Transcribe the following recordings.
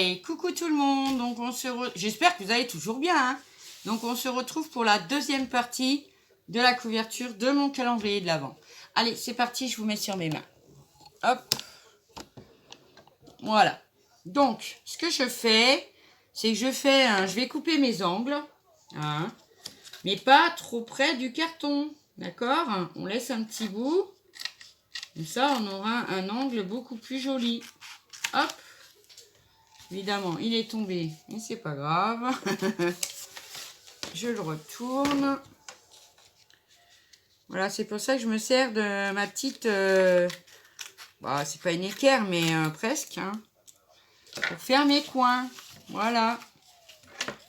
Allez, coucou tout le monde. Donc j'espère que vous allez toujours bien. Hein. Donc on se retrouve pour la deuxième partie de la couverture de mon calendrier de l'Avent. Allez, c'est parti, je vous mets sur mes mains. Hop. Voilà. Donc, ce que je fais, c'est que je vais couper mes angles. Hein, mais pas trop près du carton. D'accord? On laisse un petit bout. Comme ça, on aura un angle beaucoup plus joli. Hop. Évidemment, il est tombé, mais c'est pas grave. Je le retourne. Voilà, c'est pour ça que je me sers de ma petite... bah, c'est pas une équerre, mais presque. Hein, pour faire mes coins. Voilà.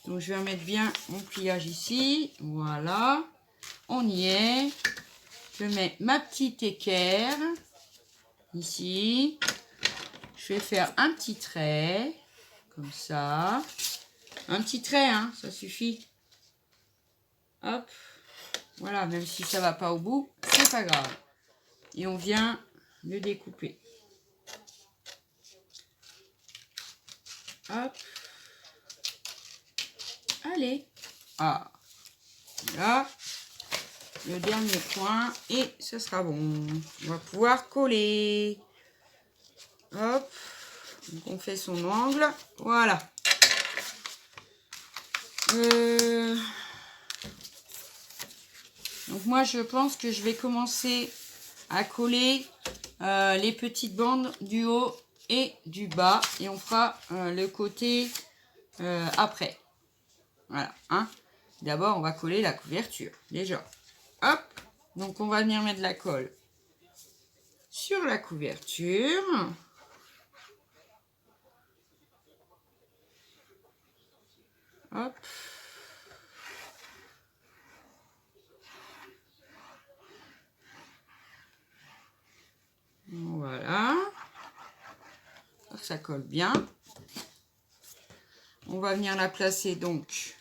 Donc, je vais remettre bien mon pliage ici. Voilà. On y est. Je mets ma petite équerre. Ici. Je vais faire un petit trait. Comme ça. Un petit trait, hein, ça suffit. Hop. Voilà, même si ça va pas au bout, c'est pas grave. Et on vient le découper. Hop. Allez. Ah. Voilà. Le dernier point. Et ce sera bon. On va pouvoir coller. Hop. Donc on fait son angle. Voilà. Donc moi je pense que je vais commencer à coller les petites bandes du haut et du bas. Et on fera le côté après. Voilà. Hein. D'abord on va coller la couverture. Déjà. Hop. Donc on va venir mettre de la colle sur la couverture. Hop. Voilà. Ça colle bien. On va venir la placer donc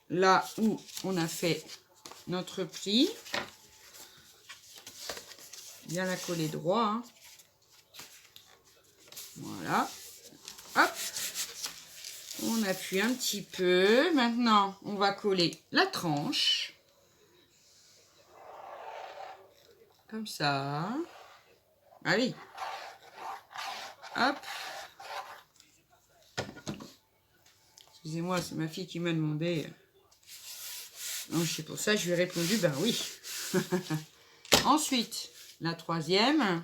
là où on a fait notre pli. Bien la coller droit. Hein. Voilà. Hop. On appuie un petit peu. Maintenant, on va coller la tranche. Comme ça. Allez. Hop. Excusez-moi, c'est ma fille qui m'a demandé. Donc, c'est pour ça que je lui ai répondu, ben oui. Ensuite, la troisième.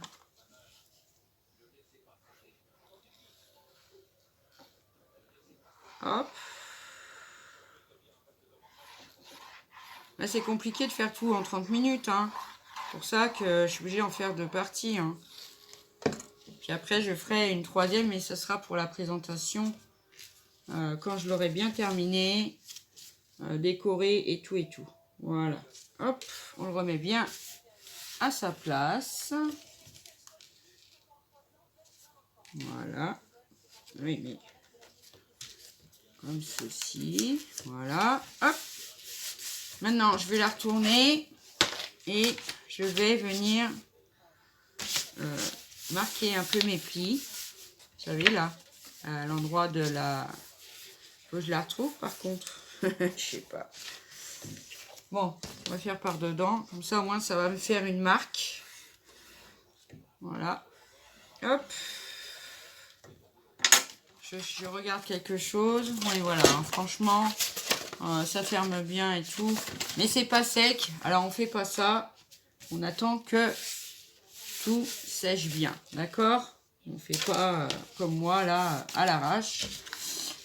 Hop. Là, c'est compliqué de faire tout en 30 minutes. Hein. C'est pour ça que je suis obligée d'en faire deux parties. Hein. Puis après, je ferai une troisième, mais ce sera pour la présentation. Quand je l'aurai bien terminé, décoré et tout et tout. Voilà. Hop, on le remet bien à sa place. Voilà. Oui, mais comme ceci. Voilà. Hop. Maintenant, je vais la retourner et je vais venir marquer un peu mes plis. Vous savez, là, à l'endroit de la... Faut que je la retrouve, par contre. Je sais pas. Bon, on va faire par dedans. Comme ça, au moins, ça va me faire une marque. Voilà. Hop. Je regarde quelque chose. Oui, voilà. Hein, franchement, ça ferme bien et tout. Mais c'est pas sec. Alors, on fait pas ça. On attend que tout sèche bien. D'accord? On fait pas comme moi, là, à l'arrache.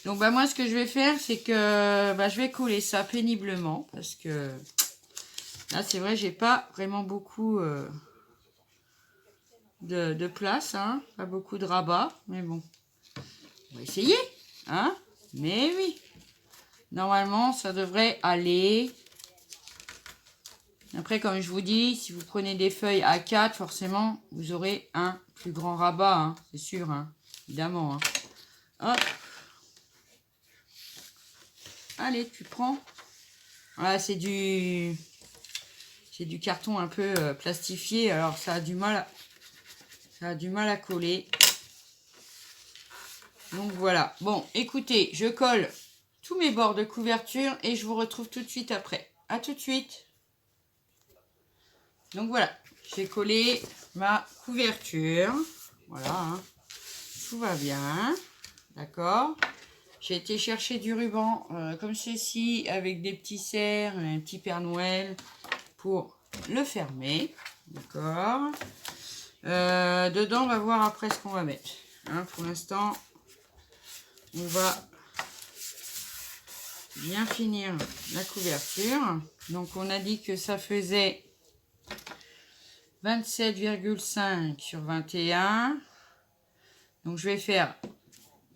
Donc, bah, moi, ce que je vais faire, c'est que bah, je vais coller ça péniblement. Parce que là, c'est vrai, j'ai pas vraiment beaucoup de place. Hein, pas beaucoup de rabat. Mais bon, on va essayer. Hein, mais oui. Normalement, ça devrait aller. Après, comme je vous dis, si vous prenez des feuilles A4, forcément, vous aurez un plus grand rabat. Hein, c'est sûr, hein, évidemment. Hein. Hop. Allez, tu prends. Voilà, c'est du carton un peu plastifié. Alors, ça a du mal à coller. Donc voilà. Bon, écoutez, je colle tous mes bords de couverture et je vous retrouve tout de suite après. À tout de suite. Donc voilà, j'ai collé ma couverture. Voilà, hein. Tout va bien. D'accord. J'ai été chercher du ruban comme ceci avec des petits cerfs, un petit Père Noël pour le fermer. D'accord. Dedans, on va voir après ce qu'on va mettre. Hein, pour l'instant, on va bien finir la couverture. Donc, on a dit que ça faisait 27,5 sur 21. Donc, je vais faire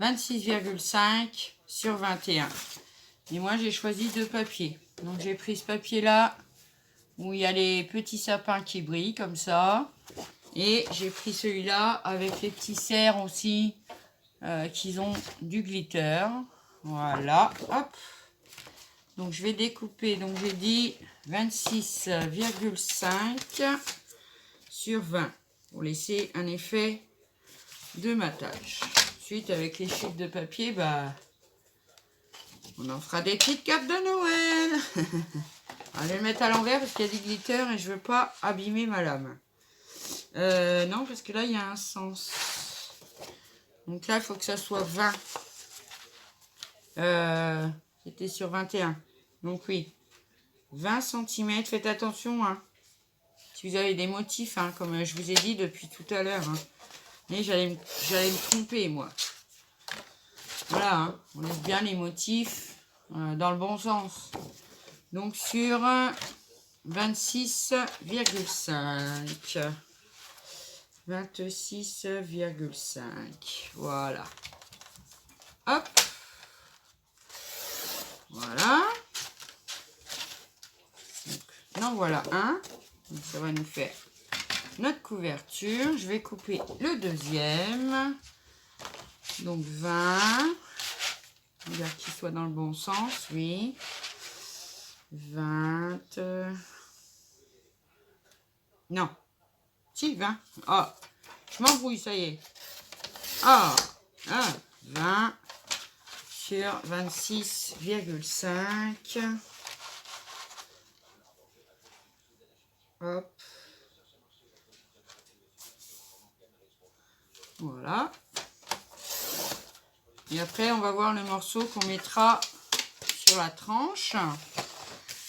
26,5 sur 21. Et moi, j'ai choisi 2 papiers. Donc, j'ai pris ce papier-là, où il y a les petits sapins qui brillent, comme ça. Et j'ai pris celui-là, avec les petits cerfs aussi, qui ont du glitter. Voilà, hop. Donc, je vais découper. Donc, j'ai dit 26,5 sur 20. Pour laisser un effet de matage. Ensuite, avec les chiffres de papier, bah, on en fera des petites cartes de Noël. Je vais le mettre à l'envers parce qu'il y a du glitter et je veux pas abîmer ma lame. Non, parce que là, il y a un sens. Donc là, il faut que ça soit 20. C'était sur 21. Donc oui, 20 cm. Faites attention, hein. Si vous avez des motifs, hein, comme je vous ai dit depuis tout à l'heure. Hein. Mais j'allais me tromper, moi. Voilà, hein, on laisse bien les motifs dans le bon sens. Donc sur 26,5. 26,5. Voilà. Hop. Voilà. Donc, non, voilà un. Donc, ça va nous faire notre couverture. Je vais couper le deuxième. Donc 20. Regarde qu'il soit dans le bon sens, oui. 20. Non. Si, 20. Oh, je m'embrouille, ça y est. Oh, 20 sur 26,5. Hop. Voilà. Et après, on va voir le morceau qu'on mettra sur la tranche.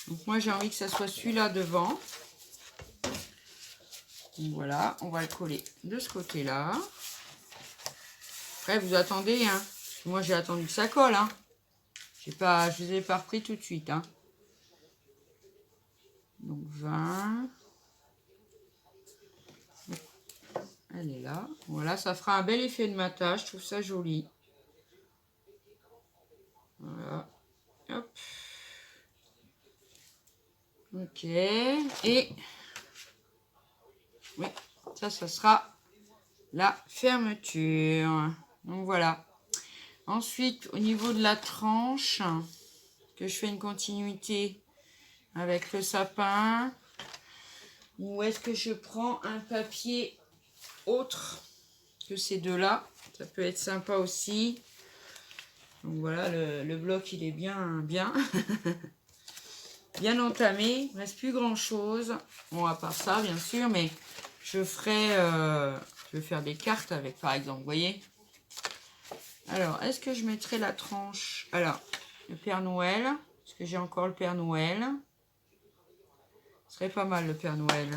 Donc moi, j'ai envie que ça soit celui-là devant. Donc voilà, on va le coller de ce côté-là. Après, vous attendez, hein. Moi, j'ai attendu que ça colle, hein. Je ne les ai pas repris tout de suite, hein. Donc 20. Elle est là. Voilà, ça fera un bel effet de matage. Je trouve ça joli. Voilà. Hop. Ok. Et oui, ça sera la fermeture. Donc voilà. Ensuite, au niveau de la tranche, que je fais une continuité avec le sapin. Ou est-ce que je prends un papier autre que ces deux-là? Ça peut être sympa aussi. Donc voilà, le bloc, il est bien bien entamé. Il ne reste plus grand-chose. Bon, à part ça, bien sûr, mais je vais faire des cartes avec, par exemple, vous voyez. Alors, est-ce que je mettrai la tranche? Alors, le Père Noël. Est-ce que j'ai encore le Père Noël? Ce serait pas mal, le Père Noël.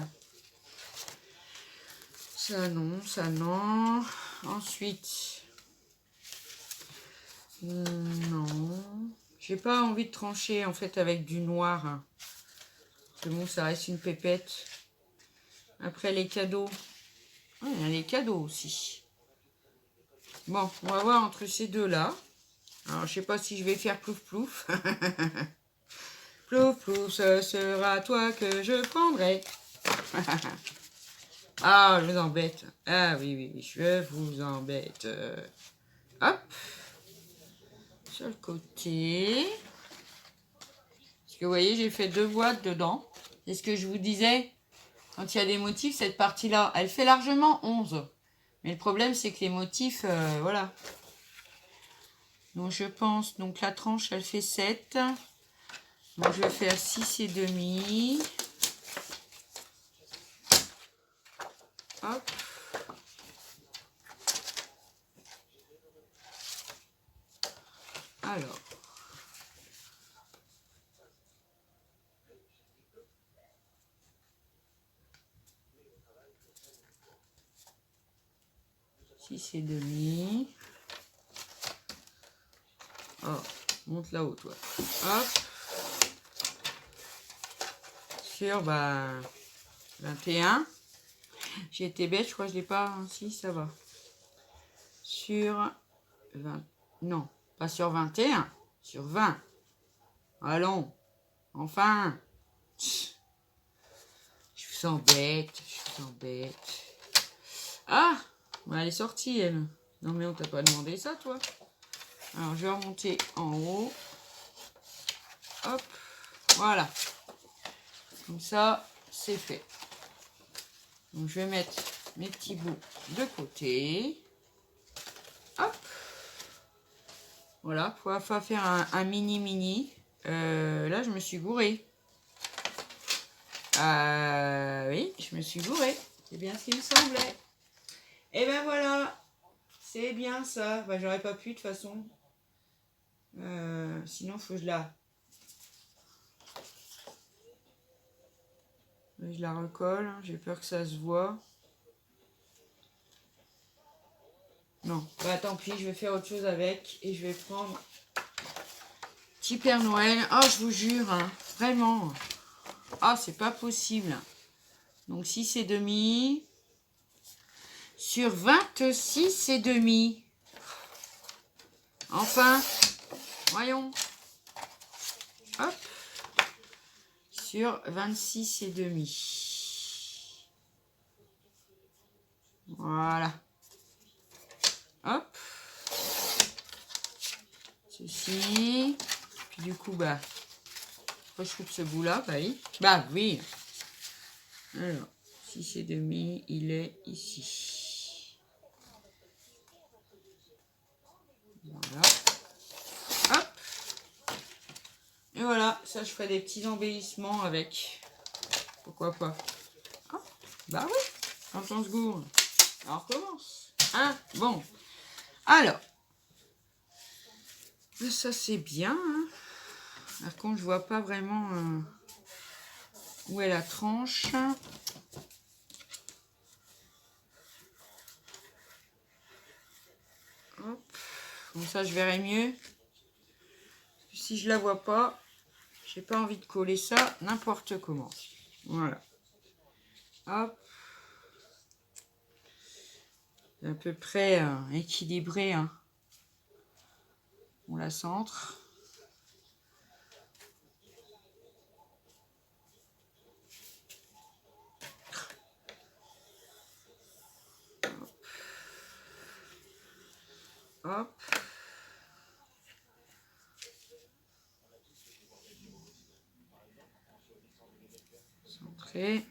Ça, non, ça, non. Ensuite, non. J'ai pas envie de trancher, en fait, avec du noir. Hein. Parce que bon, ça reste une pépette. Après, les cadeaux. Ah, il y a les cadeaux aussi. Bon, on va voir entre ces deux-là. Alors, je sais pas si je vais faire plouf plouf. Plouf plouf, ce sera toi que je prendrai. Ah, je vous embête. Ah oui, oui, je vous embête. Hop. Sur le côté. Parce que vous voyez, j'ai fait 2 boîtes dedans. C'est ce que je vous disais. Quand il y a des motifs, cette partie-là, elle fait largement 11. Mais le problème, c'est que les motifs, voilà. Donc je pense, donc la tranche elle fait 7. Donc je vais faire 6,5. Hop. Alors. Six et demi. Oh, monte là-haut, toi. Hop. Sur, 21. J'ai été bête, je crois que je l'ai pas. Si, ça va. Sur 20. Non, pas sur 21. Sur 20. Allons. Enfin. Je vous embête. Je vous embête. Ah, elle est sortie, elle. Non, mais on t'a pas demandé ça, toi. Alors, je vais remonter en haut. Hop. Voilà. Comme ça, c'est fait. Donc, je vais mettre mes petits bouts de côté. Hop. Voilà, pour faire un mini-mini. Là, je me suis gourée. Oui, je me suis gourée. C'est bien ce qu'il me semblait. Et ben voilà. C'est bien ça. J'aurais pas pu de toute façon. Sinon, faut que je la recolle. J'ai peur que ça se voit. Non, tant pis, je vais faire autre chose avec. Et je vais prendre petit Père Noël. Oh, je vous jure, hein, vraiment. Ah, c'est pas possible. Donc 6,5 sur 26,5. Enfin, voyons. Hop. Sur 26,5. Voilà. Hop. Ceci. Puis du coup, je coupe ce bout-là, oui. Oui. Alors, 6,5, il est ici. Voilà. Hop. Et voilà, ça je ferai des petits embellissements avec. Pourquoi pas. Ah, oui, quand on se gourre. Alors, on recommence. Hein? Bon. Alors. Ça c'est bien. Hein. Par contre, je vois pas vraiment où est la tranche. Hop. Comme ça, je verrai mieux. Si je la vois pas, j'ai pas envie de coller ça n'importe comment. Voilà. Hop. C'est à peu près équilibré. Hein. On la centre. Hop. Centré.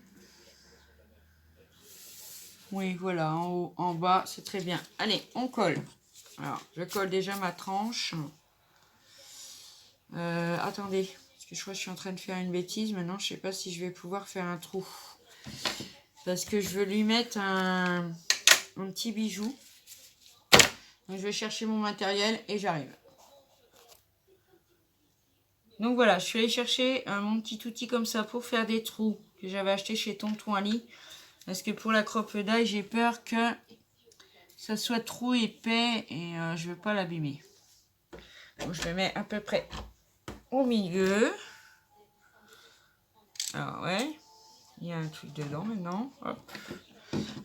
Oui, voilà, en haut, en bas, c'est très bien. Allez, on colle. Alors, je colle déjà ma tranche. Attendez, parce que je crois que je suis en train de faire une bêtise. Maintenant, je sais pas si je vais pouvoir faire un trou. Parce que je veux lui mettre un petit bijou. Donc, je vais chercher mon matériel et j'arrive. Donc voilà, je suis allée chercher mon petit outil comme ça pour faire des trous que j'avais acheté chez Tonton Ali. Parce que pour la crocodile, j'ai peur que ça soit trop épais et je veux pas l'abîmer. Donc je le mets à peu près au milieu. Alors ouais, il y a un truc dedans maintenant. Hop.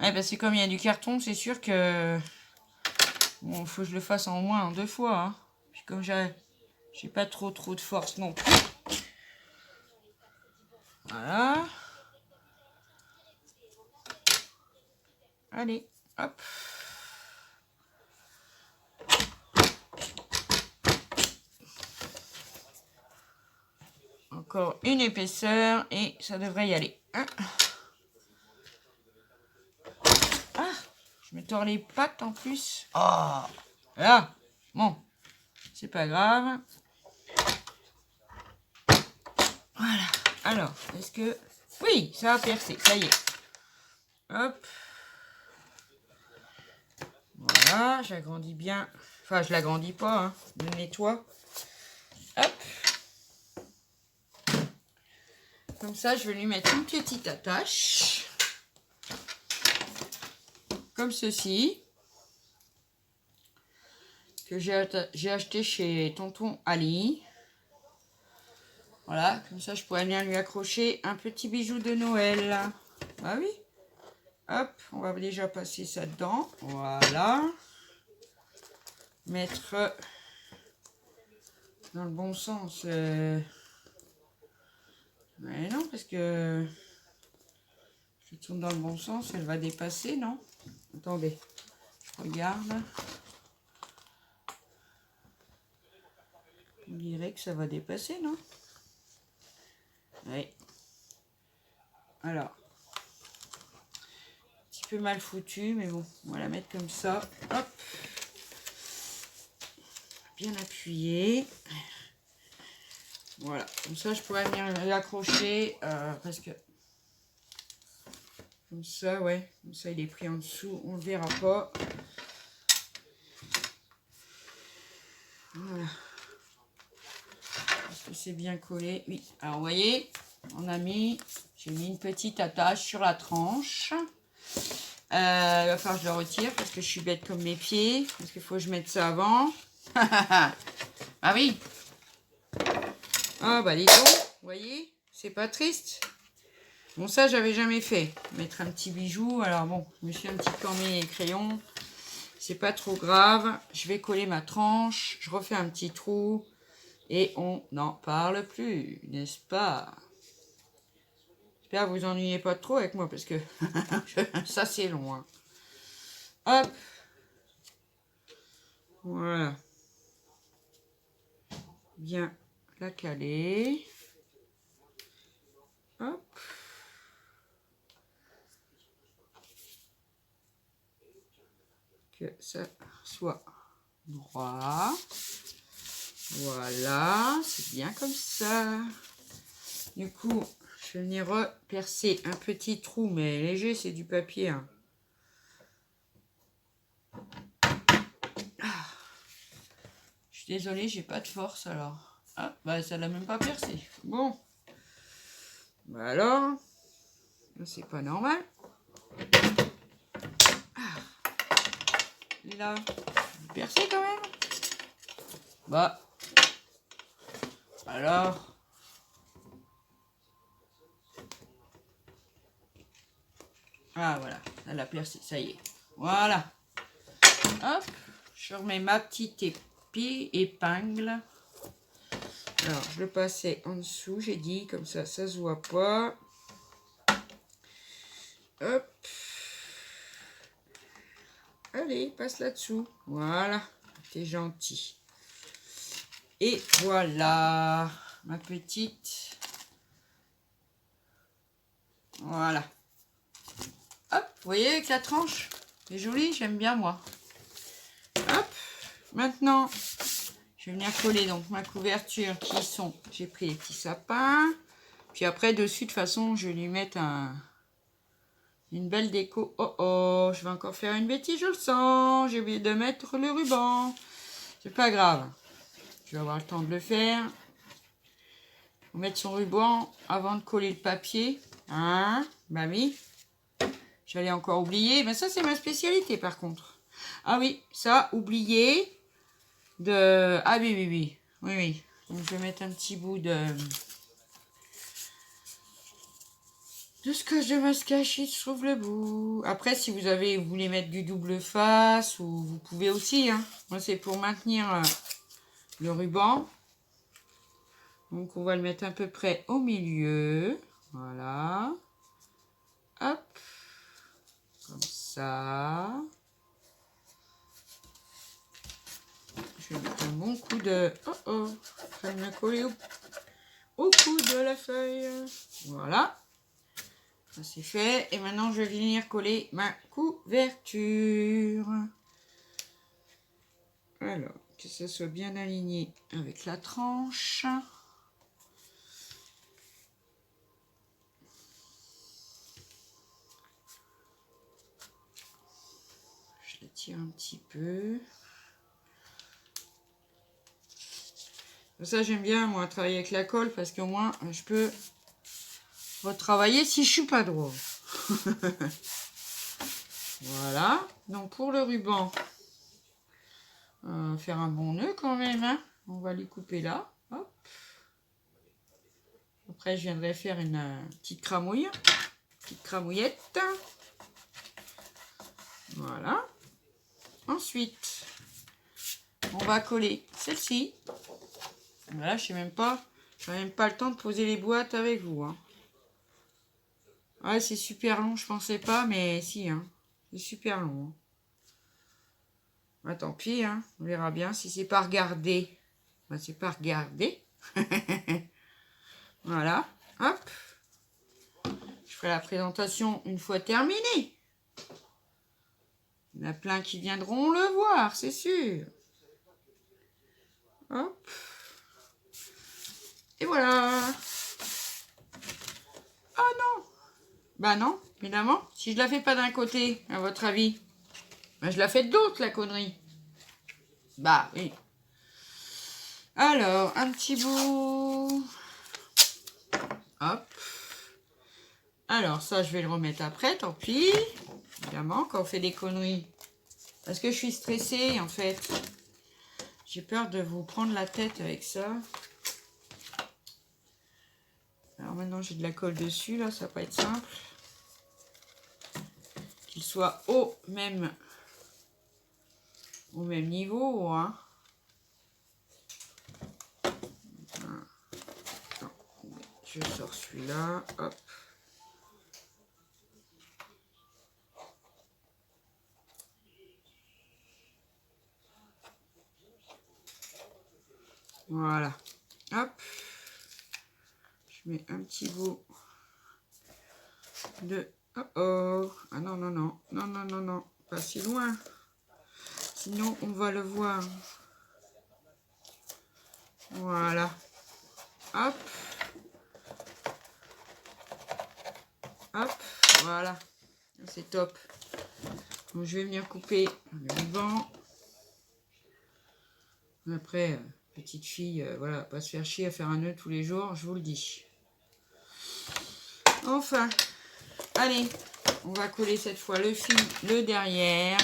Ouais, parce que comme il y a du carton, c'est sûr que bon, faut que je le fasse au moins en 2 fois. Hein. Puis comme j'ai pas trop de force non plus. Voilà. Allez, hop. Encore une épaisseur et ça devrait y aller. Hein. Ah, je me tords les pattes en plus. Ah, là, bon, c'est pas grave. Voilà. Alors, est-ce que... Oui, ça a percé, ça y est. Hop. Voilà, j'agrandis bien. Enfin, je l'agrandis pas, hein. Je le nettoie. Hop. Comme ça, je vais lui mettre une petite attache. Comme ceci. Que j'ai acheté chez Tonton Ali. Voilà, comme ça, je pourrais bien lui accrocher un petit bijou de Noël. Ah oui. Hop, on va déjà passer ça dedans. Voilà. Mettre dans le bon sens. Mais non, parce que je tourne dans le bon sens, elle va dépasser, non? Attendez, je regarde. On dirait que ça va dépasser, non? Oui. Alors, un petit peu mal foutu, mais bon, on va la mettre comme ça. Hop. Bien appuyer. Voilà, comme ça je pourrais venir l'accrocher parce que comme ça, ouais, comme ça il est pris en dessous, on ne le verra pas. Voilà. Est-ce que c'est bien collé? Oui. Alors vous voyez, j'ai mis une petite attache sur la tranche. Il va falloir que je le retire parce que je suis bête comme mes pieds, parce qu'il faut que je mette ça avant. Ah oui. Ah bah dis donc, vous voyez, c'est pas triste. Bon, ça, j'avais jamais fait. Mettre un petit bijou. Alors bon, je me suis un petit peu emmêlé les crayons. C'est pas trop grave. Je vais coller ma tranche. Je refais un petit trou. Et on n'en parle plus, n'est-ce pas? J'espère que vous ennuyez pas trop avec moi parce que ça, c'est long. Hein. Hop. Voilà. Bien la caler. Hop. Que ça soit droit. Voilà, c'est bien comme ça. Du coup, je vais venir percer un petit trou, mais léger, c'est du papier. Hein. Ah. Je suis désolée, j'ai pas de force alors. Ah, bah ça l'a même pas percé. Bon. Bah alors, c'est pas normal. Ah. Là, percé quand même. Bah. Alors. Ah voilà, elle a percé, ça y est. Voilà. Hop, je remets ma petite épingle. Alors, je le passais en dessous, j'ai dit, comme ça se voit pas. Hop. Allez, passe là-dessous. Voilà, t'es gentil. Et voilà, ma petite. Voilà. Hop, vous voyez avec la tranche? C'est joli, j'aime bien moi. Hop, maintenant, je vais venir coller donc ma couverture qui sont... J'ai pris les petits sapins. Puis après, dessus, de toute façon, je vais lui mettre une belle déco. Oh oh, je vais encore faire une bêtise, je le sens. J'ai oublié de mettre le ruban. C'est pas grave. Je vais avoir le temps de le faire. Faut mettre son ruban avant de coller le papier. Hein? Bah oui. J'allais encore oublier. Mais ça, c'est ma spécialité, par contre. Ah oui, ça, oublié de... Ah oui, oui, oui. Oui, oui. Donc, je vais mettre un petit bout de scotch de masquage si je trouve le bout. Après, si vous voulez mettre du double face, ou vous pouvez aussi. Hein. Moi, c'est pour maintenir le ruban. Donc, on va le mettre à peu près au milieu. Voilà. Hop. Comme ça. Je vais mettre un bon coup de... Oh oh. Ça me coller au cou de la feuille. Voilà. Ça c'est fait. Et maintenant, je vais venir coller ma couverture. Alors, que ça soit bien aligné avec la tranche. Je la tire un petit peu. Ça, j'aime bien, moi, travailler avec la colle parce qu'au moins, je peux retravailler si je suis pas droit. Voilà. Donc, pour le ruban, faire un bon nœud quand même. Hein. On va lui couper là. Hop. Après, je viendrai faire une petite cramouille. Petite cramouillette. Voilà. Ensuite, on va coller celle-ci. Voilà, je n'ai même pas le temps de poser les boîtes avec vous. Hein. Ouais, c'est super long, je pensais pas, mais si, hein. C'est super long. Hein. Bah, tant pis, hein. On verra bien. Si c'est pas regardé, bah, c'est pas regardé. Voilà, hop. Je ferai la présentation une fois terminée. Il y en a plein qui viendront le voir, c'est sûr. Hop. Et voilà. Ah non. Bah non, évidemment. Si je la fais pas d'un côté, à votre avis, bah, je la fais de l'autre, la connerie. Bah oui. Alors, un petit bout. Hop. Alors, ça, je vais le remettre après, tant pis. Évidemment, quand on fait des conneries. Parce que je suis stressée, en fait. J'ai peur de vous prendre la tête avec ça. Alors maintenant, j'ai de la colle dessus, là, ça va pas être simple. Qu'il soit au même niveau, hein. Attends, je sors celui-là, hop. Voilà, hop. Je mets un petit bout de... Oh oh, ah non, non, non, non, non, non, non, pas si loin. Sinon, on va le voir. Voilà. Hop. Hop. Voilà. C'est top. Donc, je vais venir couper le ruban. Après, petite fille, voilà, pas se faire chier à faire un nœud tous les jours, je vous le dis. Enfin, allez, on va coller cette fois le fil, le derrière.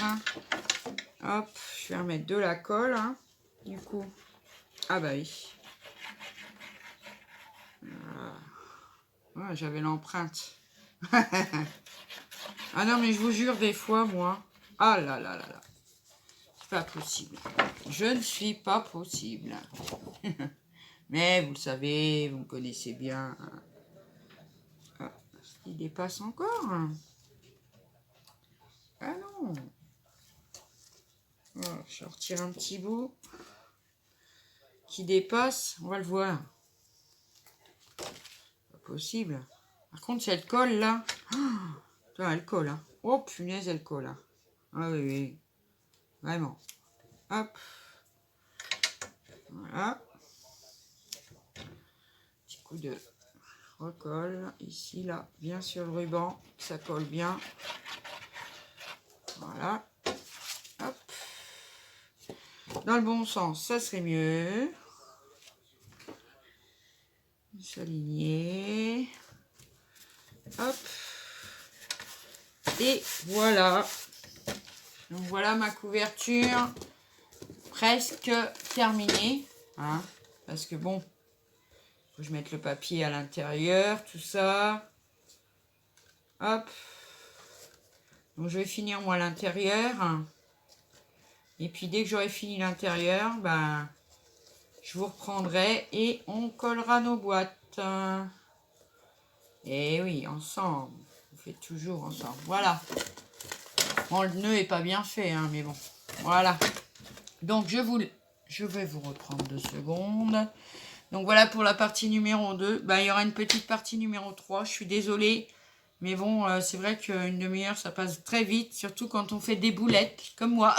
Hop, je vais remettre de la colle, hein, du coup. Ah bah oui. Voilà. Ouais, j'avais l'empreinte. Ah non, mais je vous jure, des fois, moi... Ah là là là là. C'est pas possible. Je ne suis pas possible. Mais vous le savez, vous me connaissez bien. Ah, il dépasse encore. Ah non. Oh, je retire un petit bout qui dépasse. On va le voir. Pas possible. Par contre, cette colle là. Oh, elle colle. Hein. Oh punaise, elle colle. Hein. Ah oui, oui. Vraiment. Hop. Voilà. Petit coup de recolle. Ici, là. Bien sur le ruban. Ça colle bien. Voilà. Hop. Dans le bon sens, ça serait mieux. S'aligner. Hop. Et voilà. Donc voilà ma couverture presque terminée. Hein, parce que bon, faut que je mette le papier à l'intérieur, tout ça. Hop. Donc je vais finir moi l'intérieur. Et puis dès que j'aurai fini l'intérieur, ben, je vous reprendrai et on collera nos boîtes. Et oui, ensemble. On fait toujours ensemble. Voilà. Bon, le nœud est pas bien fait, hein, mais bon. Voilà. Donc, je vais vous reprendre 2 secondes. Donc, voilà pour la partie numéro 2. Ben, il y aura une petite partie numéro 3. Je suis désolée. Mais bon, c'est vrai qu'une demi-heure, ça passe très vite, surtout quand on fait des boulettes, comme moi.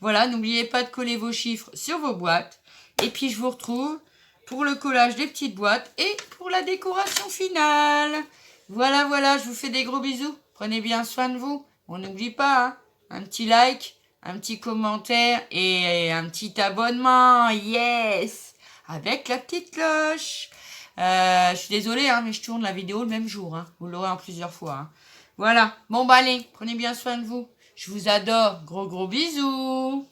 Voilà, n'oubliez pas de coller vos chiffres sur vos boîtes. Et puis, je vous retrouve pour le collage des petites boîtes et pour la décoration finale. Voilà, voilà, je vous fais des gros bisous. Prenez bien soin de vous. On n'oublie pas, hein, un petit like, un petit commentaire et un petit abonnement. Yes! Avec la petite cloche. Je suis désolée, hein, mais je tourne la vidéo le même jour. Hein. Vous l'aurez en plusieurs fois. Hein. Voilà. Bon, bah allez, prenez bien soin de vous. Je vous adore. Gros, gros bisous.